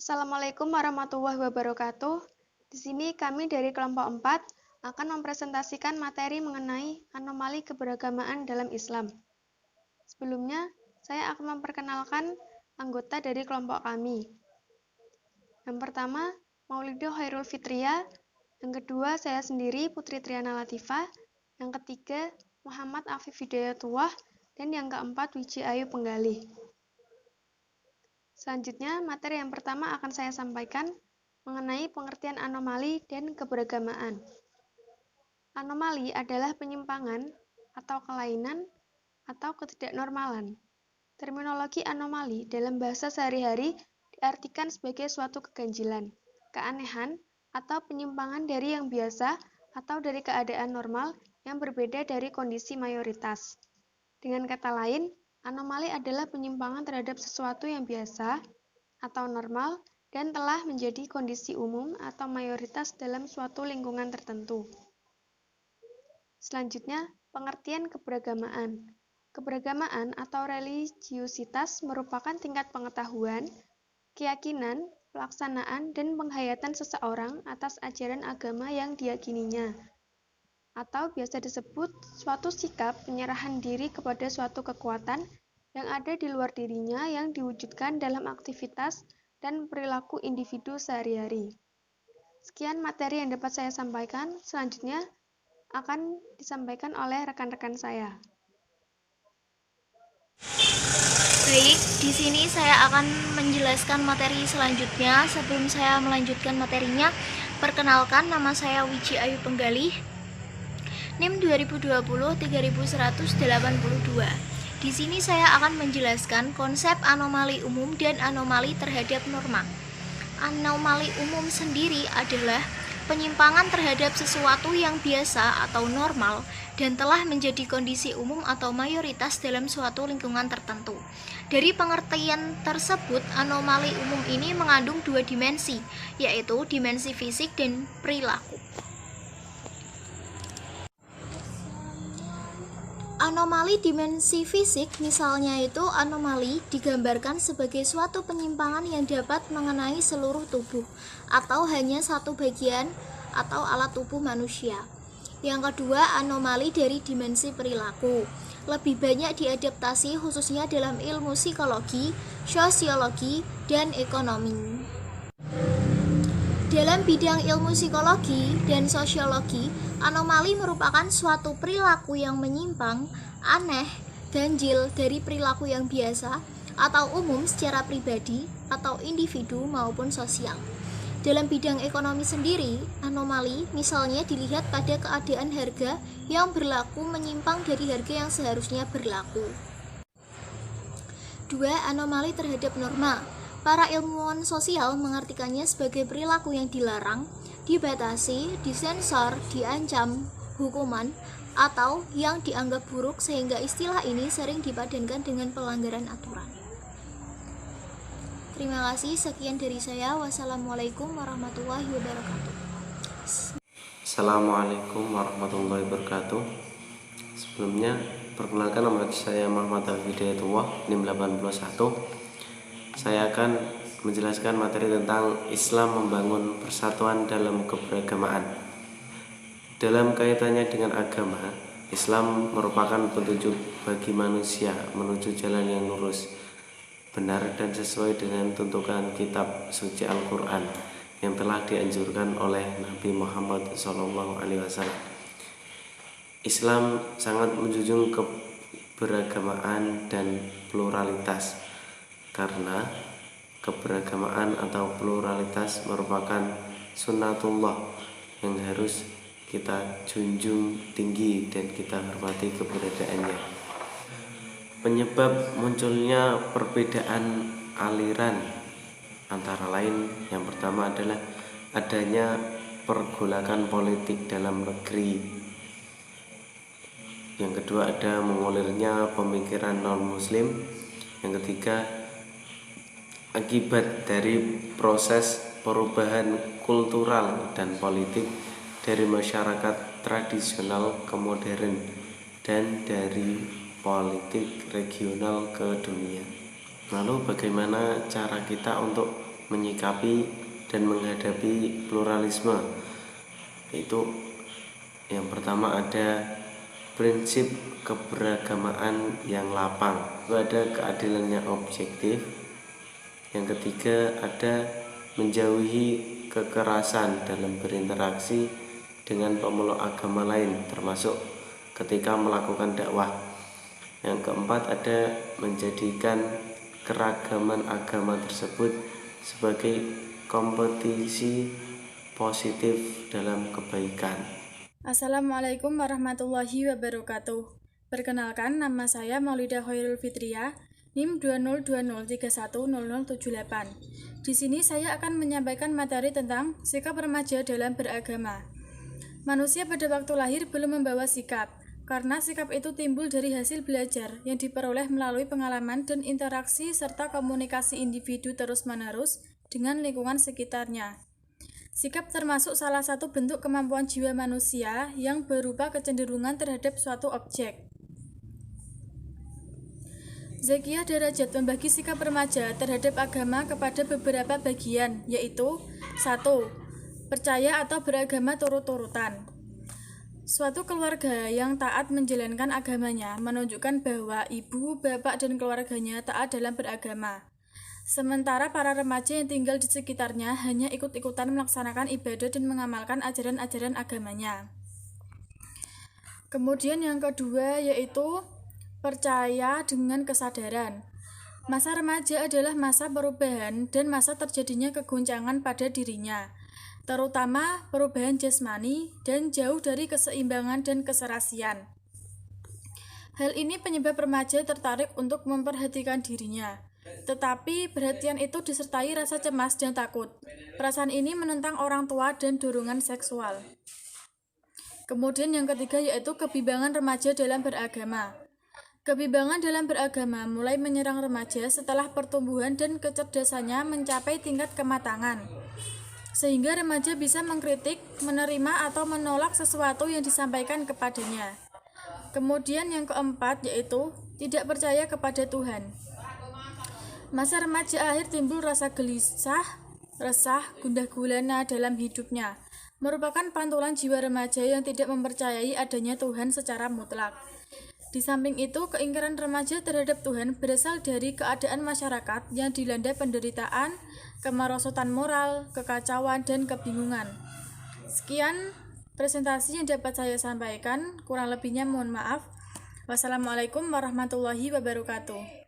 Assalamualaikum warahmatullahi wabarakatuh. Di sini kami dari kelompok 4 akan mempresentasikan materi mengenai anomali keberagamaan dalam Islam. Sebelumnya, saya akan memperkenalkan anggota dari kelompok kami. Yang pertama, Maulido Khairul Fitria. Yang kedua, saya sendiri Putri Triana Latifah. Yang ketiga, Muhammad Afif Hidayatullah. Dan yang keempat, Wiji Ayu Penggalih. Selanjutnya, materi yang pertama akan saya sampaikan mengenai pengertian anomali dan keberagamaan. Anomali adalah penyimpangan atau kelainan atau ketidaknormalan. Terminologi anomali dalam bahasa sehari-hari diartikan sebagai suatu keganjilan, keanehan, atau penyimpangan dari yang biasa atau dari keadaan normal yang berbeda dari kondisi mayoritas. Dengan kata lain, anomali adalah penyimpangan terhadap sesuatu yang biasa atau normal dan telah menjadi kondisi umum atau mayoritas dalam suatu lingkungan tertentu. Selanjutnya, pengertian keberagamaan. Keberagamaan atau religiusitas merupakan tingkat pengetahuan, keyakinan, pelaksanaan, dan penghayatan seseorang atas ajaran agama yang diyakininya, atau biasa disebut suatu sikap penyerahan diri kepada suatu kekuatan yang ada di luar dirinya yang diwujudkan dalam aktivitas dan perilaku individu sehari-hari. Sekian materi yang dapat saya sampaikan. Selanjutnya akan disampaikan oleh rekan-rekan saya. Baik, di sini saya akan menjelaskan materi selanjutnya. Sebelum saya melanjutkan materinya, perkenalkan, nama saya Wiji Ayu Penggalih, NIM 2020-3182. Di sini saya akan menjelaskan konsep anomali umum dan anomali terhadap norma. Anomali umum sendiri adalah penyimpangan terhadap sesuatu yang biasa atau normal dan telah menjadi kondisi umum atau mayoritas dalam suatu lingkungan tertentu. Dari pengertian tersebut, anomali umum ini mengandung dua dimensi, yaitu dimensi fisik dan perilaku. Anomali dimensi fisik misalnya itu anomali digambarkan sebagai suatu penyimpangan yang dapat mengenai seluruh tubuh atau hanya satu bagian atau alat tubuh manusia. Yang kedua, anomali dari dimensi perilaku. Lebih banyak diadaptasi khususnya dalam ilmu psikologi, sosiologi, dan ekonomi. Dalam bidang ilmu psikologi dan sosiologi, anomali merupakan suatu perilaku yang menyimpang, aneh, ganjil dari perilaku yang biasa atau umum secara pribadi atau individu maupun sosial. Dalam bidang ekonomi sendiri, anomali misalnya dilihat pada keadaan harga yang berlaku menyimpang dari harga yang seharusnya berlaku. 2. Anomali terhadap norma. Para ilmuwan sosial mengartikannya sebagai perilaku yang dilarang, dibatasi, disensor, diancam, hukuman, atau yang dianggap buruk sehingga istilah ini sering dipadankan dengan pelanggaran aturan. Terima kasih, sekian dari saya. Wassalamualaikum warahmatullahi wabarakatuh. Assalamualaikum warahmatullahi wabarakatuh. Sebelumnya, perkenalkan, nama saya Muhammad Afif Hidayatullah, NIM 81. Saya akan menjelaskan materi tentang Islam membangun persatuan dalam keberagamaan. Dalam kaitannya dengan agama, Islam merupakan petunjuk bagi manusia menuju jalan yang lurus, benar dan sesuai dengan tuntunan kitab suci Al-Quran yang telah dianjurkan oleh Nabi Muhammad SAW. Islam sangat menjunjung keberagamaan dan pluralitas, karena keberagamaan atau pluralitas merupakan sunnatullah yang harus kita junjung tinggi dan kita hormati keberadaannya. Penyebab munculnya perbedaan aliran antara lain, yang pertama adalah adanya pergolakan politik dalam negeri. Yang kedua, ada mengulirnya pemikiran non-muslim. Yang ketiga, akibat dari proses perubahan kultural dan politik dari masyarakat tradisional ke modern dan dari politik regional ke dunia. Lalu bagaimana cara kita untuk menyikapi dan menghadapi pluralisme. Itu yang pertama ada prinsip keberagamaan yang lapang, itu ada keadilannya objektif. Yang ketiga ada menjauhi kekerasan dalam berinteraksi dengan pemeluk agama lain, termasuk ketika melakukan dakwah. Yang keempat ada menjadikan keragaman agama tersebut sebagai kompetisi positif dalam kebaikan. Assalamualaikum warahmatullahi wabarakatuh. Perkenalkan, nama saya Maulidah Khairul Fitriah, NIM 20203100078. Di sini saya akan menyampaikan materi tentang sikap remaja dalam beragama. Manusia pada waktu lahir belum membawa sikap, karena sikap itu timbul dari hasil belajar yang diperoleh melalui pengalaman dan interaksi serta komunikasi individu terus-menerus dengan lingkungan sekitarnya. Sikap termasuk salah satu bentuk kemampuan jiwa manusia yang berupa kecenderungan terhadap suatu objek. Zakiyah Darajat membagi sikap remaja terhadap agama kepada beberapa bagian, yaitu 1. Percaya atau beragama turut-turutan. Suatu keluarga yang taat menjalankan agamanya menunjukkan bahwa ibu, bapak, dan keluarganya taat dalam beragama. Sementara para remaja yang tinggal di sekitarnya hanya ikut-ikutan melaksanakan ibadah dan mengamalkan ajaran-ajaran agamanya. Kemudian yang kedua yaitu percaya dengan kesadaran. Masa remaja adalah masa perubahan dan masa terjadinya kegoncangan pada dirinya, terutama perubahan jasmani dan jauh dari keseimbangan dan keserasian. Hal ini penyebab remaja tertarik untuk memperhatikan dirinya. Tetapi perhatian itu disertai rasa cemas dan takut. Perasaan ini menentang orang tua dan dorongan seksual. Kemudian yang ketiga yaitu kebimbangan remaja dalam beragama. Kebimbangan dalam beragama mulai menyerang remaja setelah pertumbuhan dan kecerdasannya mencapai tingkat kematangan, sehingga remaja bisa mengkritik, menerima atau menolak sesuatu yang disampaikan kepadanya. Kemudian yang keempat yaitu tidak percaya kepada Tuhan. Masa remaja akhir timbul rasa gelisah, resah, gundah gulana dalam hidupnya, merupakan pantulan jiwa remaja yang tidak mempercayai adanya Tuhan secara mutlak. Di samping itu, keingkaran remaja terhadap Tuhan berasal dari keadaan masyarakat yang dilanda penderitaan, kemerosotan moral, kekacauan, dan kebingungan. Sekian presentasi yang dapat saya sampaikan, kurang lebihnya mohon maaf. Wassalamualaikum warahmatullahi wabarakatuh.